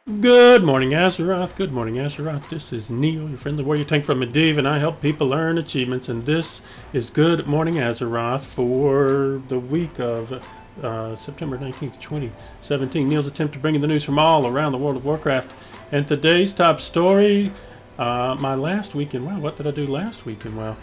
Good morning, Azeroth. Good morning, Azeroth. This is Neall, your friendly warrior tank from Medivh, and I help people earn achievements. And this is Good Morning Azeroth for the week of September 19th, 2017. Neal's attempt to bring you the news from all around the world of Warcraft. And today's top story, my last weekend. Wow, what did I do last weekend? Well,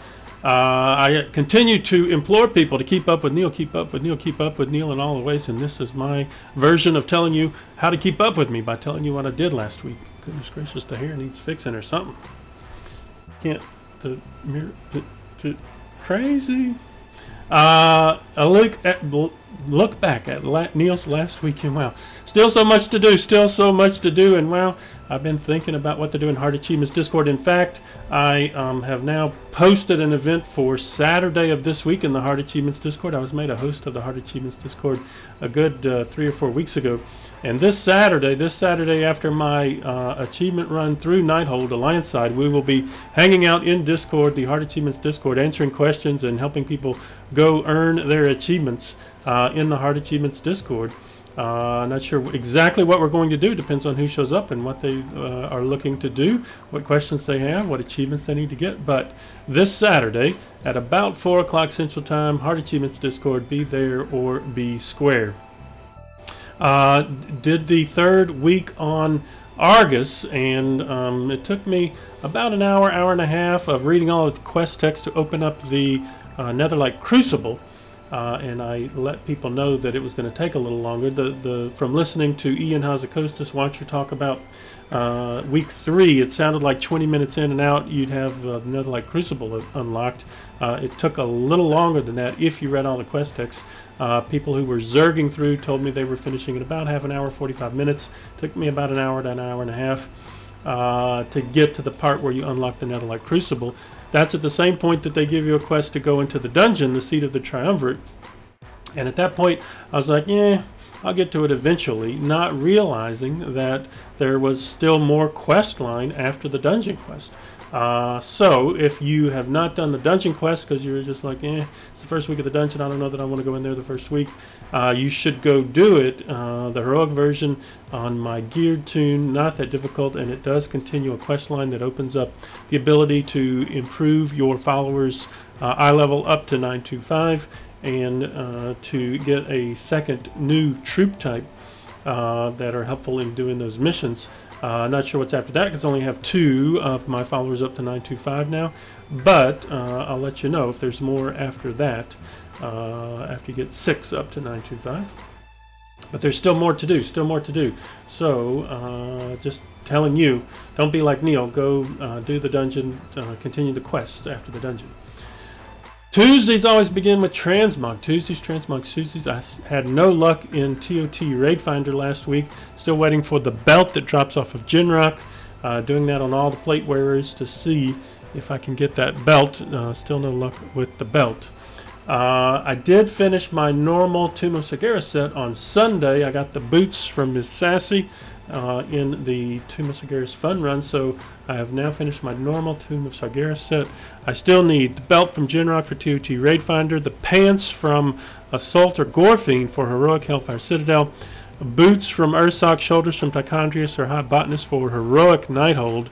I continue to implore people to keep up with Neall, keep up with Neall, keep up with Neall in all the ways, and this is my version of telling you how to keep up with me by telling you what I did last week. Goodness gracious, the hair needs fixing or something. Can't, the mirror, crazy. I look back at Neal's last weekend. Wow, still so much to do, and wow, I've been thinking about what to do in Heart Achievements Discord. In fact, I have now posted an event for Saturday of this week in the Heart Achievements Discord. I was made a host of the Heart Achievements Discord a good 3 or 4 weeks ago. And this Saturday after my achievement run through Nighthold Alliance side, we will be hanging out in Discord, the Heart Achievements Discord, answering questions and helping people go earn their achievements in the Heart Achievements Discord. Not sure exactly what we're going to do. Depends on who shows up and what they are looking to do, what questions they have, what achievements they need to get. But this Saturday at about 4 o'clock Central Time, Heart Achievements Discord, be there or be square. Did the third week on Argus, and it took me about an hour and a half of reading all of the quest text to open up the Netherlight Crucible. And I let people know that it was going to take a little longer. From listening to Ian Hazakostas Watcher talk about week 3, it sounded like 20 minutes in and out you'd have the Netherlight Crucible unlocked. It took a little longer than that if you read all the quest texts. People who were zerging through told me they were finishing in about half an hour, 45 minutes. Took me about an hour to an hour and a half to get to the part where you unlock the Netherlight Crucible. That's at the same point that they give you a quest to go into the dungeon, the Seat of the Triumvirate. And at that point, I was like, yeah, I'll get to it eventually, not realizing that there was still more quest line after the dungeon quest. So if you have not done the dungeon quest because you're just like, it's the first week of the dungeon, I don't know that I want to go in there the first week, you should go do it. The heroic version on my geared tune, not that difficult, and it does continue a quest line that opens up the ability to improve your followers' eye level up to 925 and to get a second new troop type that are helpful in doing those missions. Not sure what's after that because I only have 2 of my followers up to 925 now, but I'll let you know if there's more after that, after you get 6 up to 925. But there's still more to do, So just telling you, don't be like Neall, go do the dungeon, continue the quest after the dungeon. Tuesdays always begin with Transmog Tuesdays. I had no luck in TOT Raid Finder last week. Still waiting for the belt that drops off of Jinrock. Doing that on all the plate wearers to see if I can get that belt. Still no luck with the belt. I did finish my normal Tomb of Sargeras set on Sunday. I got the boots from Miss Sassy in the Tomb of Sargeras fun run, so I have now finished my normal Tomb of Sargeras set. I still need the belt from Jinrock for TOT Raid Finder, the pants from Assault or Gorefiend for Heroic Hellfire Citadel, boots from Ursoc, shoulders from Tichondrius or Hot Botanist for Heroic Nighthold,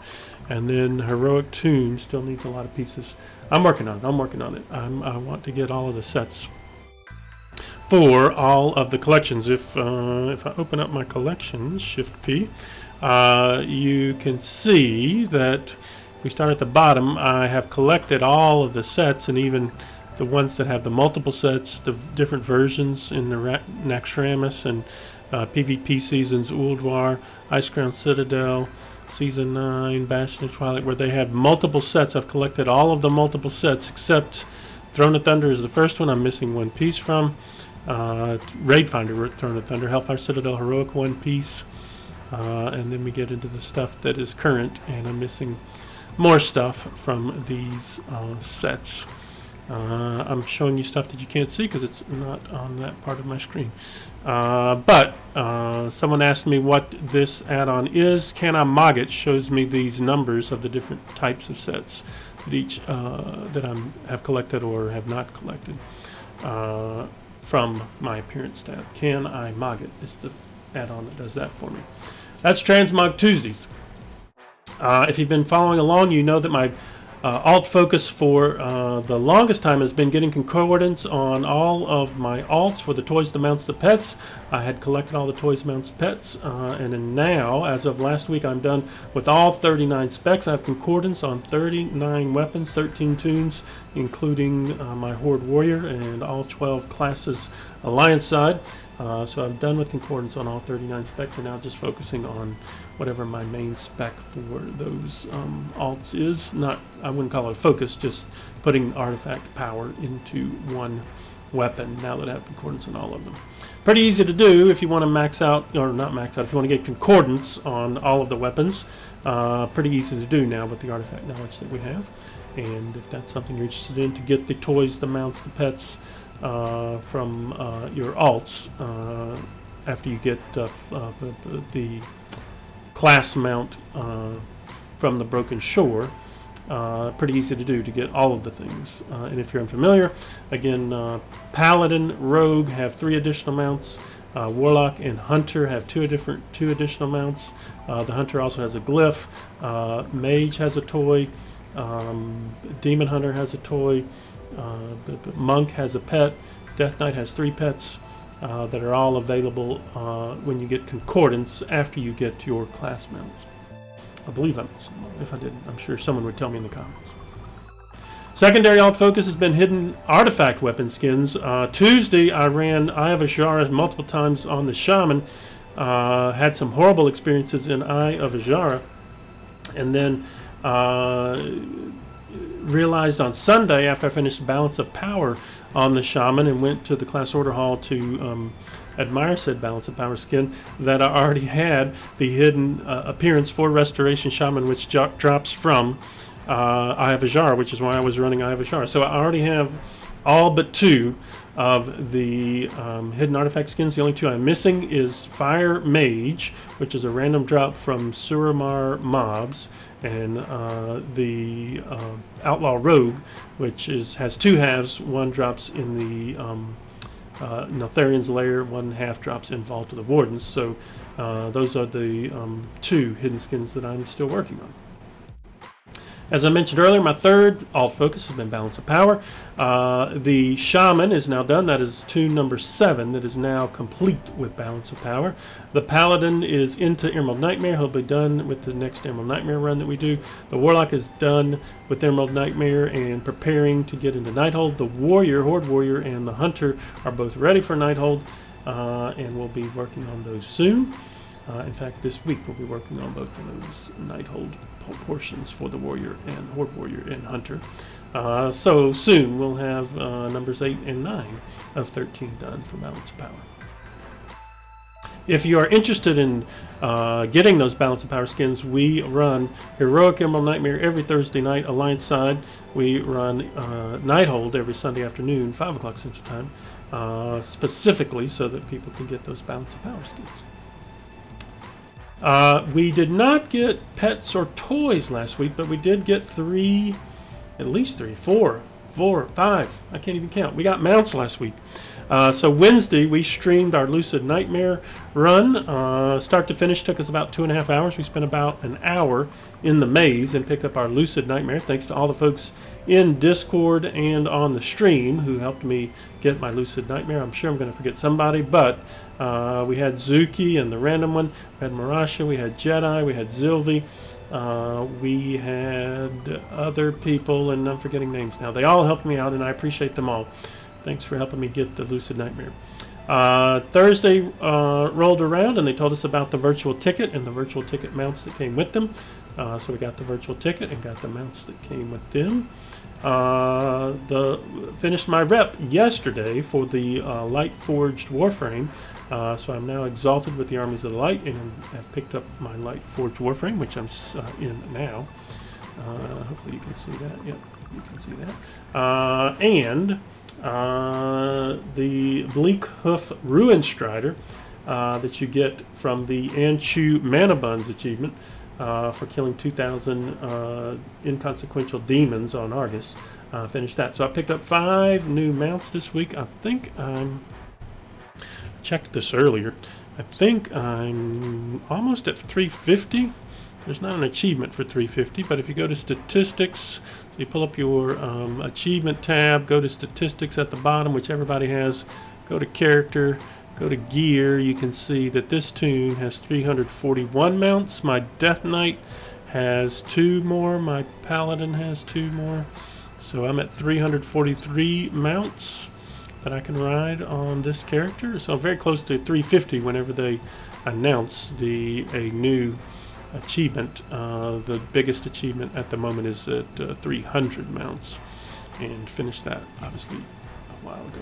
and then Heroic Tomb still needs a lot of pieces. I'm working on it. I want to get all of the sets for all of the collections. If I open up my collections, Shift P, you can see that we start at the bottom. I have collected all of the sets, and even the ones that have the multiple sets, the different versions in the Naxxramas and PvP seasons, Ulduar, Icecrown Citadel, Season 9, Bastion of Twilight, where they have multiple sets. I've collected all of the multiple sets except Throne of Thunder is the first one I'm missing one piece from. Raid Finder, Throne of Thunder, Hellfire Citadel, Heroic one piece. And then we get into the stuff that is current, and I'm missing more stuff from these sets. I'm showing you stuff that you can't see because it's not on that part of my screen. But someone asked me what this add-on is. Can I Mog It? Shows me these numbers of the different types of sets that each that I have collected or have not collected from my appearance tab. Can I Mog It? It's the add-on that does that for me. That's Transmog Tuesdays. If you've been following along, you know that my alt focus for the longest time has been getting concordance on all of my alts for the toys, the mounts, the pets. I had collected all the toys, mounts, pets, and then now, as of last week, I'm done with all 39 specs. I have concordance on 39 weapons, 13 tunes, including my Horde Warrior and all 12 classes Alliance side. So I'm done with concordance on all 39 specs, and now just focusing on whatever my main spec for those alts is. Not, I wouldn't call it a focus, just putting artifact power into one weapon now that I have concordance on all of them. Pretty easy to do if you want to max out, or not max out, if you want to get concordance on all of the weapons. Pretty easy to do now with the artifact knowledge that we have. And if that's something you're interested in, to get the toys, the mounts, the pets, from your alts after you get the class mount from the Broken Shore. Pretty easy to do to get all of the things. And if you're unfamiliar, again, Paladin, Rogue have 3 additional mounts. Warlock and Hunter have 2 additional mounts. The Hunter also has a glyph. Mage has a toy. Demon Hunter has a toy. The Monk has a pet. Death Knight has 3 pets that are all available when you get concordance after you get your class mounts. I believe I mentioned that. If I didn't, I'm sure someone would tell me in the comments. Secondary alt focus has been hidden artifact weapon skins. Tuesday I ran Eye of Azhara multiple times on the Shaman. Had some horrible experiences in Eye of Azhara, and then realized on Sunday, after I finished Balance of Power on the Shaman and went to the Class Order Hall to admire said Balance of Power skin, that I already had the hidden appearance for Restoration Shaman, which drops from Eye of Azhara, which is why I was running Eye of Azhara. So I already have all but 2 of the hidden artifact skins. The only 2 I'm missing is Fire Mage, which is a random drop from Suramar mobs, and the Outlaw Rogue, which has 2 halves. One drops in the Neltharion's Lair, 1 half drops in Vault of the Wardens. So those are the 2 hidden skins that I'm still working on. As I mentioned earlier, my third alt focus has been Balance of Power. The Shaman is now done. That is tune number 7 that is now complete with Balance of Power. The Paladin is into Emerald Nightmare. He'll be done with the next Emerald Nightmare run that we do. The Warlock is done with Emerald Nightmare and preparing to get into Nighthold. The Warrior, Horde Warrior, and the Hunter are both ready for Nighthold, and we'll be working on those soon. In fact, this week we'll be working on both of those Nighthold portions for the Warrior and Horde Warrior and Hunter. So soon we'll have numbers 8 and 9 of 13 done for Balance of Power. If you are interested in getting those Balance of Power skins, we run Heroic Emerald Nightmare every Thursday night, Alliance side. We run Nighthold every Sunday afternoon, 5 o'clock Central Time, specifically so that people can get those Balance of Power skins. We did not get pets or toys last week, but we did get 3, at least 3, 4, 5. I can't even count. We got mounts last week. So Wednesday, we streamed our Lucid Nightmare run. Start to finish took us about 2.5 hours. We spent about an hour in the maze and picked up our Lucid Nightmare. Thanks to all the folks in Discord and on the stream who helped me get my Lucid Nightmare. I'm sure I'm going to forget somebody, but we had Zuki and the random one. We had Marasha, we had Jedi, we had Zilvi. We had other people, and I'm forgetting names now. They all helped me out, and I appreciate them all. Thanks for helping me get the Lucid Nightmare. Thursday rolled around, and they told us about the virtual ticket and the virtual ticket mounts that came with them. So we got the virtual ticket and got the mounts that came with them. Finished my rep yesterday for the Light Forged Warframe. So I'm now exalted with the Armies of the Light, and have picked up my Light Forged Warframe, which I'm in now. Hopefully you can see that. Yep, you can see that. And the Bleak Hoof Ruin Strider that you get from the Anchu Mana Buns achievement for killing 2,000 inconsequential demons on Argus. Finished that. So I picked up 5 new mounts this week. I think I checked this earlier, I think I'm almost at 350. There's not an achievement for 350, but if you go to statistics, so you pull up your achievement tab, go to statistics at the bottom, which everybody has, go to character, go to gear, you can see that this toon has 341 mounts. My Death Knight has 2 more, my Paladin has 2 more. So I'm at 343 mounts that I can ride on this character. So I'm very close to 350 whenever they announce a new achievement. The biggest achievement at the moment is at 300 mounts, and finished that obviously a while ago.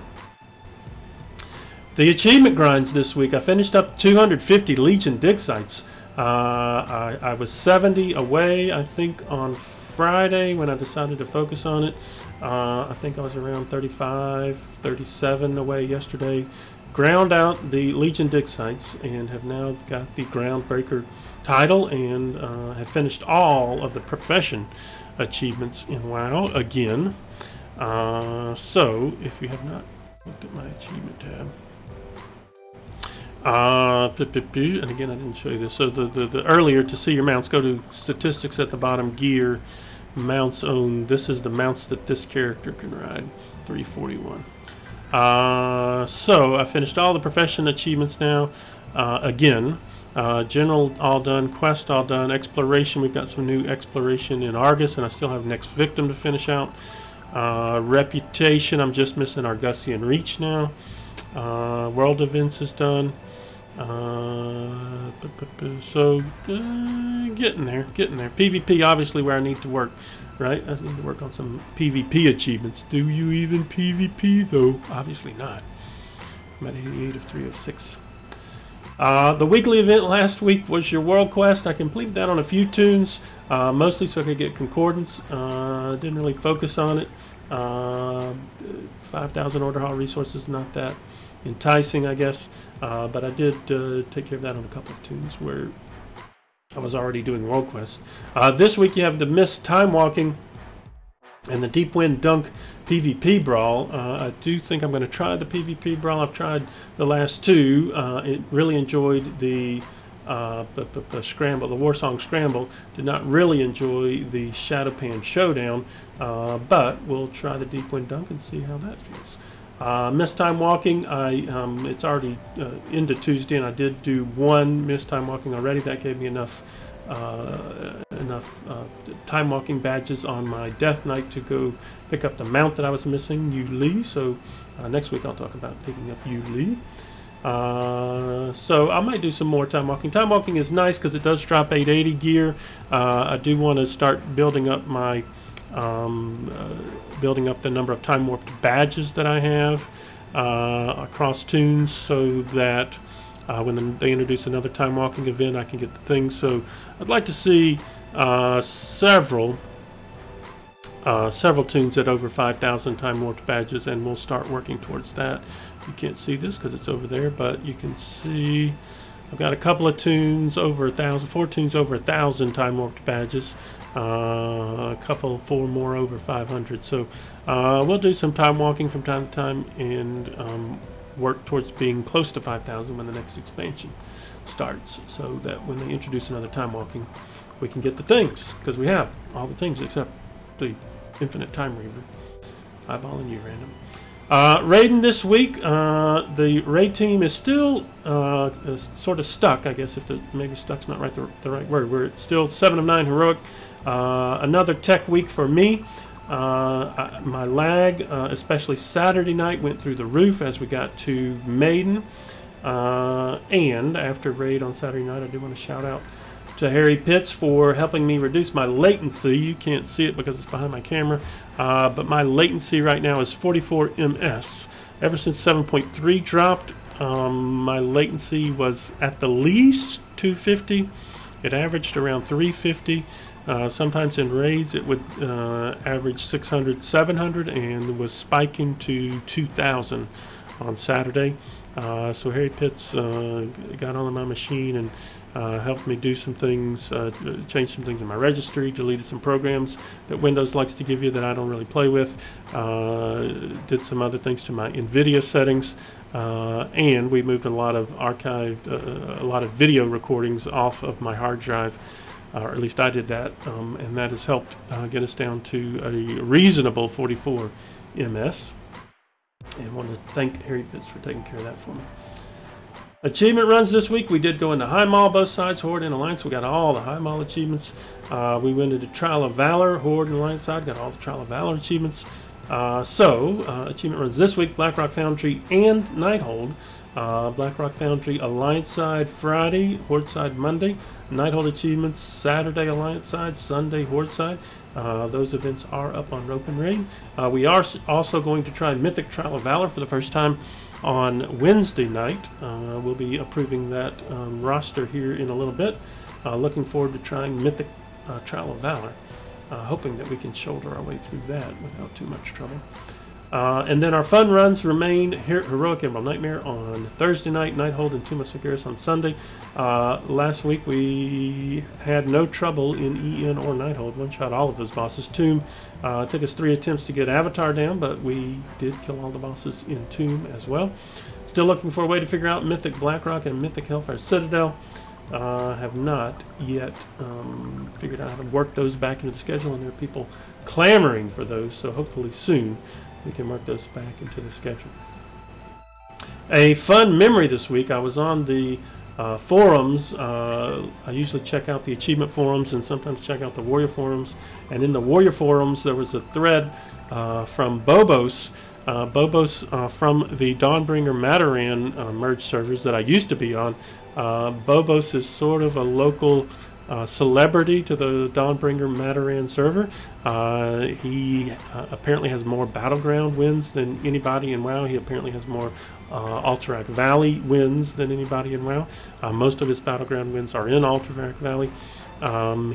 The achievement grinds this week. I finished up 250 Legion dig sites. I was 70 away, I think, on Friday when I decided to focus on it. I think I was around 35, 37 away yesterday. Ground out the Legion dig sites and have now got the Groundbreaker title, and have finished all of the profession achievements in WoW again. So if you have not looked at my achievement tab, and again, I didn't show you this. So the earlier, to see your mounts, go to statistics at the bottom, gear, mounts owned. This is the mounts that this character can ride, 341. So I finished all the profession achievements now. Again, general all done, quest all done, exploration, we've got some new exploration in Argus, and I still have next victim to finish out. Reputation, I'm just missing Argusian Reach now. World events is done. So getting there. PvP, obviously, where I need to work, right? I need to work on some PvP achievements. Do you even PvP though? Obviously not. I'm at 88 of 306. The weekly event last week was your world quest. I completed that on a few toons, mostly so I could get concordance. Didn't really focus on it. 5,000 order hall resources, not that enticing, I guess, but I did take care of that on a couple of toons where I was already doing world quests. This week you have the Mist Time Walking and the Deep Wind Dunk PvP Brawl. I do think I'm going to try the PvP Brawl. I've tried the last two. Really enjoyed the Scramble, the Warsong Scramble. Did not really enjoy the Shadowpan Showdown, but we'll try the Deep Wind Dunk and see how that feels. Mist Time Walking, it's already into Tuesday, and I did do one Mist Time Walking already. That gave me enough time walking badges on my Death Knight to go pick up the mount that I was missing, Yu Li. So next week I'll talk about picking up Yu Li. So I might do some more time walking. Time walking is nice because it does drop 880 gear. I do want to start building up my building up the number of time warped badges that I have across toons, so that when they introduce another time walking event, I can get the things. So I'd like to see several toons at over 5,000 time warped badges, and we'll start working towards that. You can't see this because it's over there, but you can see I've got a couple of toons over 1,000, 4 toons over 1,000 time warped badges, four more over 500. So we'll do some time walking from time to time, and work towards being close to 5,000 when the next expansion starts, so that when they introduce another time walking, we can get the things, because we have all the things except the infinite time reaver. Eyeballing you, random. Raiding this week, the raid team is still sort of stuck, I guess, if maybe stuck's not the right word. We're still 7 of 9 heroic. Another tech week for me. My lag, especially Saturday night, went through the roof as we got to Maiden. And after raid on Saturday night, I do want to shout out to Harry Pitts for helping me reduce my latency. You can't see it because it's behind my camera, but my latency right now is 44 ms. Ever since 7.3 dropped, my latency was at the least 250. It averaged around 350. Sometimes in raids it would average 600, 700, and was spiking to 2,000 on Saturday. So Harry Pitts got on my machine and helped me do some things, change some things in my registry, deleted some programs that Windows likes to give you that I don't really play with, did some other things to my NVIDIA settings, and we moved a lot of archived, a lot of video recordings off of my hard drive, or at least I did that, and that has helped get us down to a reasonable 44 MS. And I want to thank Harry Pitts for taking care of that for me. Achievement runs this week. We did go into High Mall, both sides, Horde and Alliance. We got all the High Mall achievements. We went into Trial of Valor, Horde and Alliance side, got all the Trial of Valor achievements. Achievement runs this week, BlackRock Foundry and Nighthold. BlackRock Foundry Alliance side Friday, Horde side Monday. Nighthold achievements Saturday Alliance side, Sunday Horde side. Those events are up on Rope and Raid. We are also going to try Mythic Trial of Valor for the first time on Wednesday night. We'll be approving that roster here in a little bit. Looking forward to trying Mythic Trial of Valor. Hoping that we can shoulder our way through that without too much trouble. And then our fun runs remain Heroic Emerald Nightmare on Thursday night, Nighthold and Tomb of Sargeras on Sunday. Last week we had no trouble in EN or Nighthold. One-shot all of those bosses. Tomb took us 3 attempts to get Avatar down, but we did kill all the bosses in Tomb as well. Still looking for a way to figure out Mythic Blackrock and Mythic Hellfire Citadel. Have not yet figured out how to work those back into the schedule, and there are people clamoring for those, so hopefully soon we can work those back into the schedule. A fun memory this week. I was on the forums. I usually check out the achievement forums and sometimes check out the warrior forums, and in the warrior forums there was a thread from Bobos. From the Dawnbringer Mataran merge servers that I used to be on. Bobos is sort of a local celebrity to the Dawnbringer Mataran server. He apparently has more Battleground wins than anybody in WoW. He apparently has more Alterac Valley wins than anybody in WoW. Most of his Battleground wins are in Alterac Valley.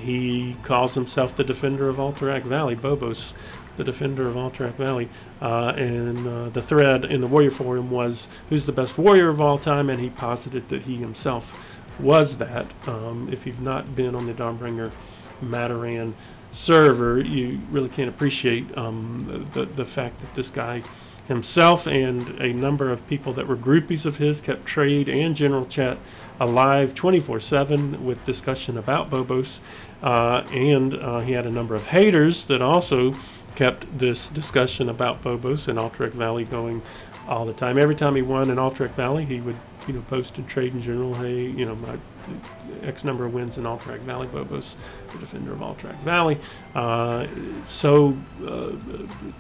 He calls himself the Defender of Alterac Valley, Bobos, the Defender of Alterac Valley. And the thread in the Warrior Forum was, who's the best warrior of all time? And he posited that he himself was that. If you've not been on the Dawnbringer Mataran server, you really can't appreciate the fact that this guy himself and a number of people that were groupies of his kept trade and general chat alive 24/7 with discussion about Bobos, and he had a number of haters that also kept this discussion about Bobos and Alterac Valley going all the time. Every time he won in Alterac Valley, he would, post and trade in general, hey, my X number of wins in Alterac Valley, Bobos, the Defender of Alterac Valley. So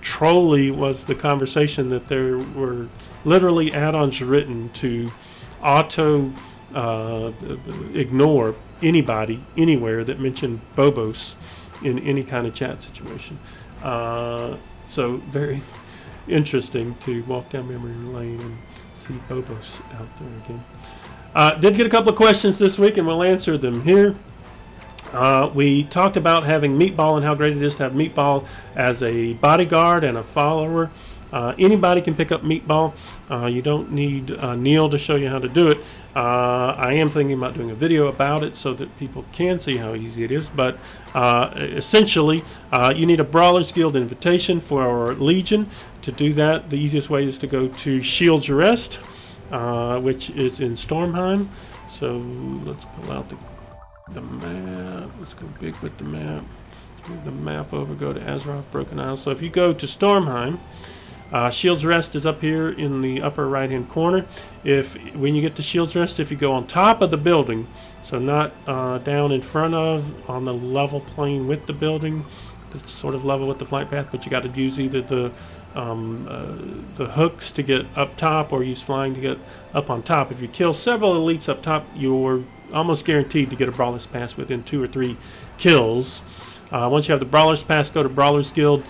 trolly was the conversation that there were literally add-ons written to auto ignore anybody, anywhere that mentioned Bobos in any kind of chat situation. So very interesting to walk down memory lane and see Bobos out there again. Did get a couple of questions this week, and we'll answer them here. We talked about having Meatball and how great it is to have Meatball as a bodyguard and a follower. Anybody can pick up Meatball. You don't need Neall to show you how to do it. I am thinking about doing a video about it so that people can see how easy it is, but essentially you need a Brawlers Guild invitation for Legion. To do that, the easiest way is to go to Shield's Rest, which is in Stormheim. So let's pull out the map. Let's go big with the map. Let's move the map over, go to Azeroth, Broken Isles. So if you go to Stormheim, Shield's Rest is up here in the upper right hand corner. When you get to Shield's Rest, if you go on top of the building, so not down in front of, on the level plane with the building, it's sort of level with the flight path, but you got to use either the hooks to get up top or use flying to get up on top. If you kill several elites up top, you're almost guaranteed to get a Brawler's Pass within 2 or 3 kills. Once you have the Brawler's Pass, go to Brawlers Guild,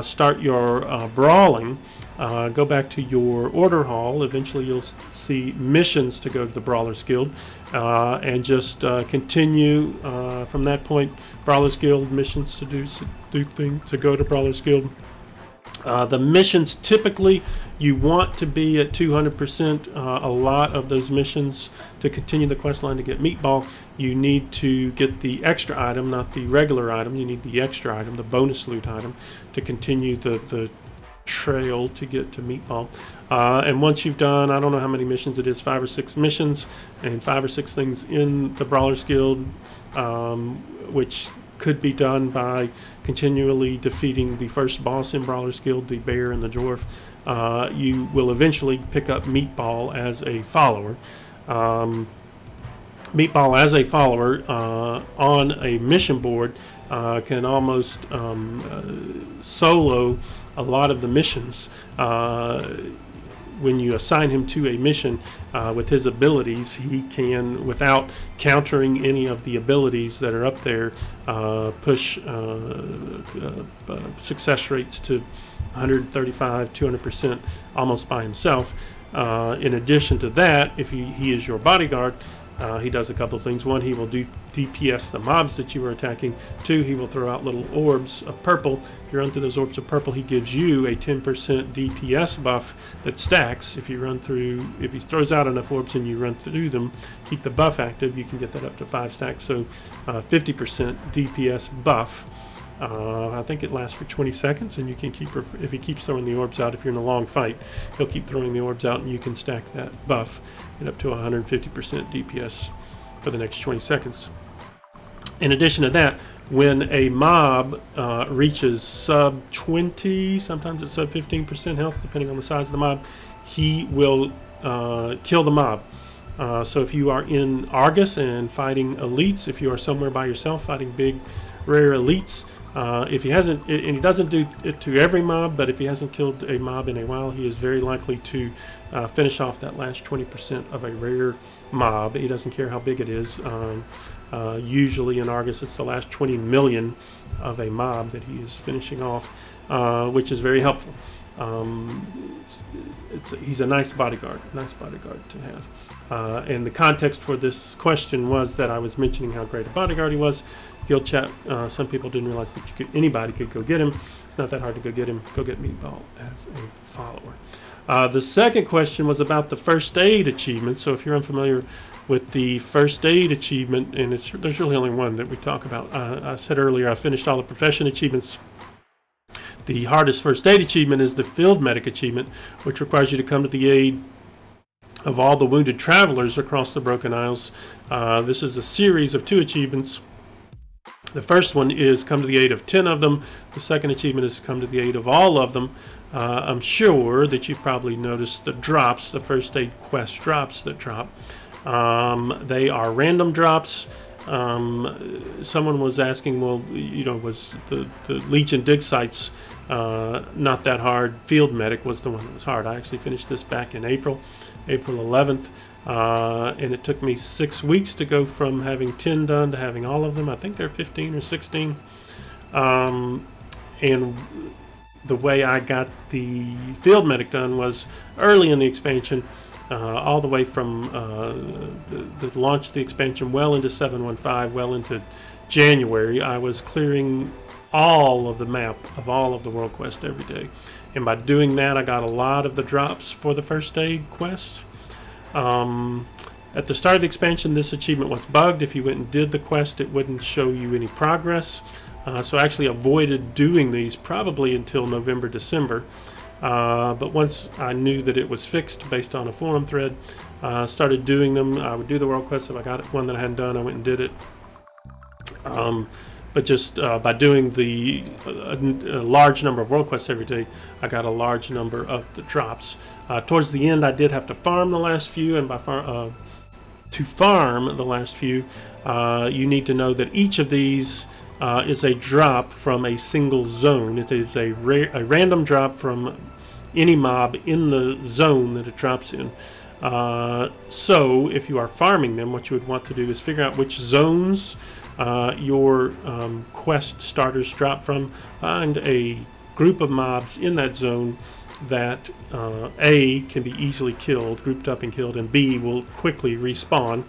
start your brawling, go back to your order hall. Eventually you'll see missions to go to the Brawlers Guild, and just continue from that point. Brawlers Guild missions to do things, to go to Brawlers Guild. The missions, typically you want to be at 200%. A lot of those missions, to continue the quest line to get meatball, you need to get the extra item, not the regular item. You need the extra item, the bonus loot item, to continue the trail to get to meatball. And once you've done, I don't know how many missions it is, 5 or 6 missions and 5 or 6 things in the Brawlers Guild, which could be done by continually defeating the first boss in Brawlers Guild, the bear and the dwarf. You will eventually pick up meatball as a follower. Meatball as a follower on a mission board can almost solo a lot of the missions. When you assign him to a mission with his abilities, he can, without countering any of the abilities that are up there, push success rates to 135, 200% almost by himself. In addition to that, if he is your bodyguard, he does a couple of things. One, he will do DPS the mobs that you are attacking. 2, he will throw out little orbs of purple. If you run through those orbs of purple, he gives you a 10% DPS buff that stacks. If he throws out enough orbs and you run through them, keep the buff active, you can get that up to 5 stacks. So 50% DPS buff. I think it lasts for 20 seconds, and you can keep, if he keeps throwing the orbs out, if you're in a long fight, he'll keep throwing the orbs out, and you can stack that buff, get up to 150% DPS for the next 20 seconds. In addition to that, when a mob reaches sub 20, sometimes it's sub 15% health, depending on the size of the mob, he will kill the mob. So if you are in Argus and fighting elites, if you are somewhere by yourself fighting big, rare elites, if he hasn't, and he doesn't do it to every mob, but if he hasn't killed a mob in a while, he is very likely to finish off that last 20% of a rare mob. He doesn't care how big it is. Usually in Argus, it's the last 20 million of a mob that he is finishing off, which is very helpful. He's a nice bodyguard to have. And the context for this question was that I was mentioning how great a bodyguard he was. Guild chat, some people didn't realize that anybody could go get him. It's not that hard to go get him. Go get meatball as a follower. The second question was about the first aid achievement. So if you're unfamiliar with the first aid achievement, and there's really only one that we talk about. I said earlier I finished all the profession achievements. The hardest first aid achievement is the field medic achievement, which requires you to come to the aid of all the wounded travelers across the Broken Isles. This is a series of 2 achievements. The first one is come to the aid of 10 of them. The second achievement is come to the aid of all of them. I'm sure that you've probably noticed the drops, the first aid quest drops that drop. They are random drops. Someone was asking, well, you know, was the Legion dig sites not that hard? Field medic was the one that was hard. I actually finished this back in April 11th. And it took me 6 weeks to go from having 10 done to having all of them. I think they're 15 or 16. And the way I got the field medic done was early in the expansion, all the way from the launch of the expansion well into 7.15, well into January. I was clearing all of the map of all of the world quests every day. And by doing that, I got a lot of the drops for the first aid quest. At the start of the expansion, this achievement was bugged. If you went and did the quest, it wouldn't show you any progress. So I actually avoided doing these probably until November, December. But once I knew that it was fixed based on a forum thread, started doing them. I would do the world quest. If I got one that I hadn't done, I went and did it. But just by doing a large number of world quests every day, I got a large number of the drops. Towards the end, I did have to farm the last few, and to farm the last few, you need to know that each of these is a drop from a single zone. It is a random drop from any mob in the zone that it drops in. So if you are farming them, what you would want to do is figure out which zones your quest starters drop from. Find a group of mobs in that zone that A, can be easily killed, grouped up and killed, and B, will quickly respawn.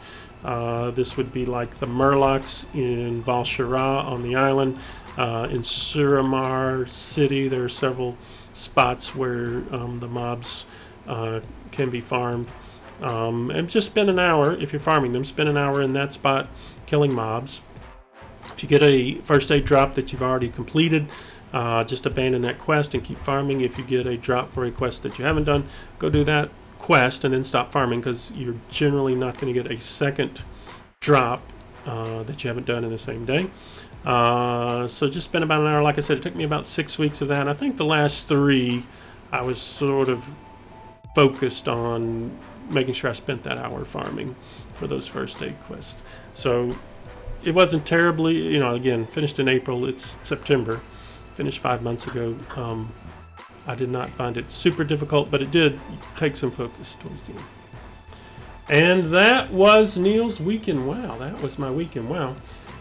This would be like the Murlocs in Val'Sharah on the island. In Suramar City, there are several spots where the mobs can be farmed. And just spend an hour, if you're farming them, spend an hour in that spot killing mobs. If you get a first aid drop that you've already completed, just abandon that quest and keep farming. If you get a drop for a quest that you haven't done, go do that quest and then stop farming, because you're generally not going to get a second drop that you haven't done in the same day. So just spend about an hour. Like I said, it took me about 6 weeks of that. And I think the last 3 I was sort of focused on making sure I spent that hour farming for those first aid quests. So it wasn't terribly, you know, again, finished in April, it's September, finished 5 months ago. I did not find it super difficult, but it did take some focus towards the end. And that was Neal's Weekend Wow. That was my Weekend Wow.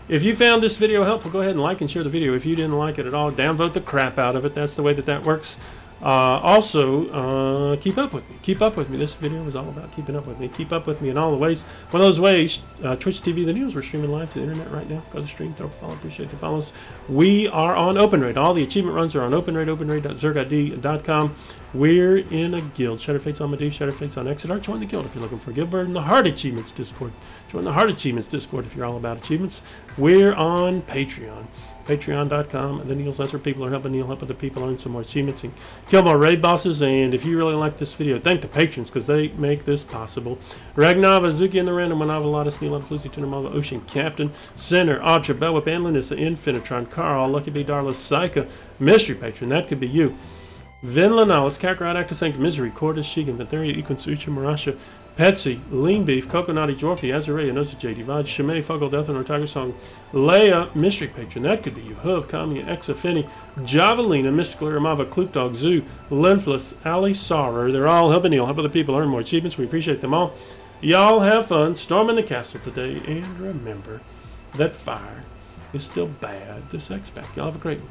If you found this video helpful, go ahead and like and share the video. If you didn't like it at all, downvote the crap out of it. That's the way that works. Also, keep up with me. Keep up with me. This video was all about keeping up with me. Keep up with me in all the ways. One of those ways, Twitch TV, the news. We're streaming live to the internet right now. Go to stream, throw a follow, appreciate the follows. We are on OpenRaid. All the achievement runs are on OpenRaid, openraid.zergid.com. We're in a guild. Shadowfate's on Medivh, Shadowfate's on Azeroth. Join the guild if you're looking for a guild. We're in the Hard Achievements Discord. Join the Hard Achievements Discord if you're all about achievements. We're on Patreon. Patreon.com, and the Neal's Lesser people are helping Neal help other people earn some more achievements and kill more raid bosses. And if you really like this video, thank the patrons, because they make this possible. Ragnava, Zuki, and the Random One, Avalatus, Neal, Flucy, Tunamava, Ocean Captain, Center, Archer, Belwhip, and Lanissa, Infinitron, Carl, Lucky B, Darla, Psycha, Mystery Patron, that could be you. Vin Lanalis, Kakarot, Actor Saint, Misery, Cordis, Shigan, Ventheria, Equins, Ucha, Marasha, Petsy, Lean Beef, Coconutty, Jorfi, Azarea, Nosa J, Divide, Shimei, Fogel, Death, and Tiger Song, Leia, Mystery Patron, that could be you, Huv, Kami, Exafini, Javelina, Mystical Iramava, Kloopdog, Zoo, Linfless, Ali, Saurer, they're all helping Neal, help other people earn more achievements. We appreciate them all. Y'all have fun, storming the castle today, and remember that fire is still bad this X-Pack. Y'all have a great one.